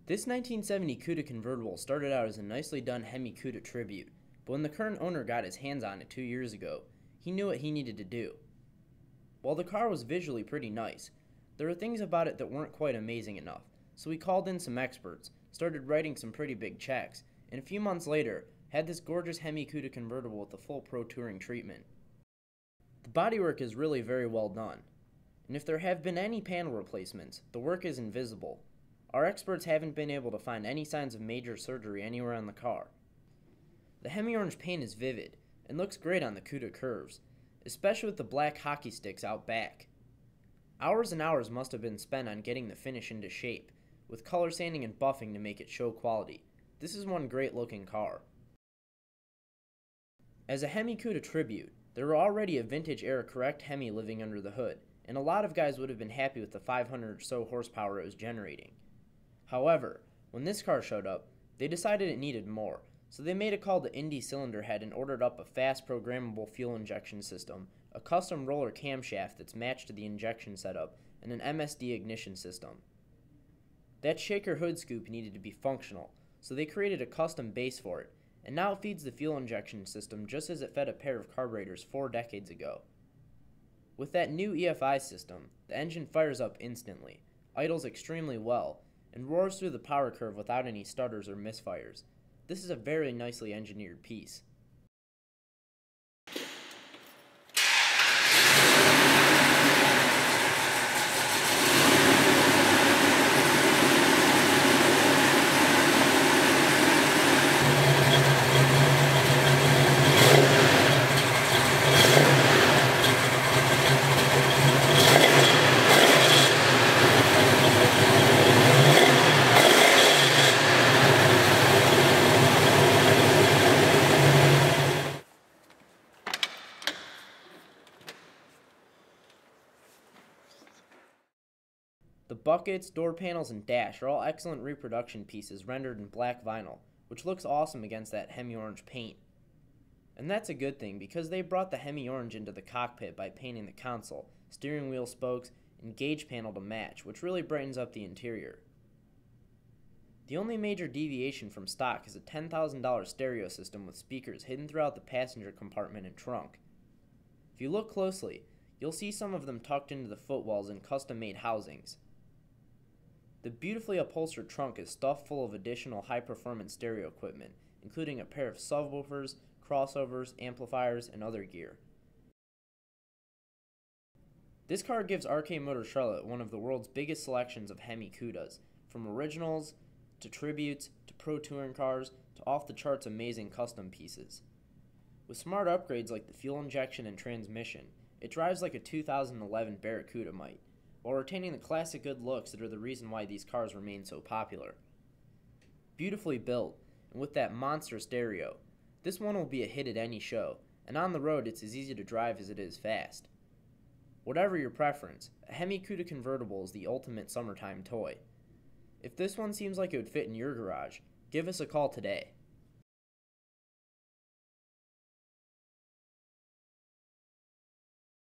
This 1970 Cuda convertible started out as a nicely done HEMI Cuda tribute, but when the current owner got his hands on it 2 years ago, he knew what he needed to do. While the car was visually pretty nice, there were things about it that weren't quite amazing enough, so we called in some experts, started writing some pretty big checks, and a few months later, had this gorgeous HEMI Cuda convertible with the full Pro Touring treatment. The bodywork is really very well done, and if there have been any panel replacements, the work is invisible. Our experts haven't been able to find any signs of major surgery anywhere on the car. The HEMI orange paint is vivid and looks great on the Cuda curves, especially with the black hockey sticks out back. Hours and hours must have been spent on getting the finish into shape, with color sanding and buffing to make it show quality. This is one great looking car. As a HEMI Cuda tribute, there were already a vintage era correct HEMI living under the hood, and a lot of guys would have been happy with the 500 or so horsepower it was generating. However, when this car showed up, they decided it needed more, so they made a call to Indy Cylinder Head and ordered up a fast programmable fuel injection system, a custom roller camshaft that's matched to the injection setup, and an MSD ignition system. That shaker hood scoop needed to be functional, so they created a custom base for it, and now it feeds the fuel injection system just as it fed a pair of carburetors 4 decades ago. With that new EFI system, the engine fires up instantly, idles extremely well, and roars through the power curve without any stutters or misfires. This is a very nicely engineered piece. The buckets, door panels, and dash are all excellent reproduction pieces rendered in black vinyl, which looks awesome against that HEMI orange paint. And that's a good thing because they brought the HEMI orange into the cockpit by painting the console, steering wheel spokes, and gauge panel to match, which really brightens up the interior. The only major deviation from stock is a $10,000 stereo system with speakers hidden throughout the passenger compartment and trunk. If you look closely, you'll see some of them tucked into the footwells in custom-made housings. The beautifully upholstered trunk is stuffed full of additional high-performance stereo equipment, including a pair of subwoofers, crossovers, amplifiers, and other gear. This car gives RK Motor Charlotte one of the world's biggest selections of HEMI Cudas, from originals, to tributes, to pro touring cars, to off-the-charts amazing custom pieces. With smart upgrades like the fuel injection and transmission, it drives like a 2011 Barracuda might, while retaining the classic good looks that are the reason why these cars remain so popular. Beautifully built, and with that monster stereo, this one will be a hit at any show, and on the road it's as easy to drive as it is fast. Whatever your preference, a HEMI Cuda convertible is the ultimate summertime toy. If this one seems like it would fit in your garage, give us a call today.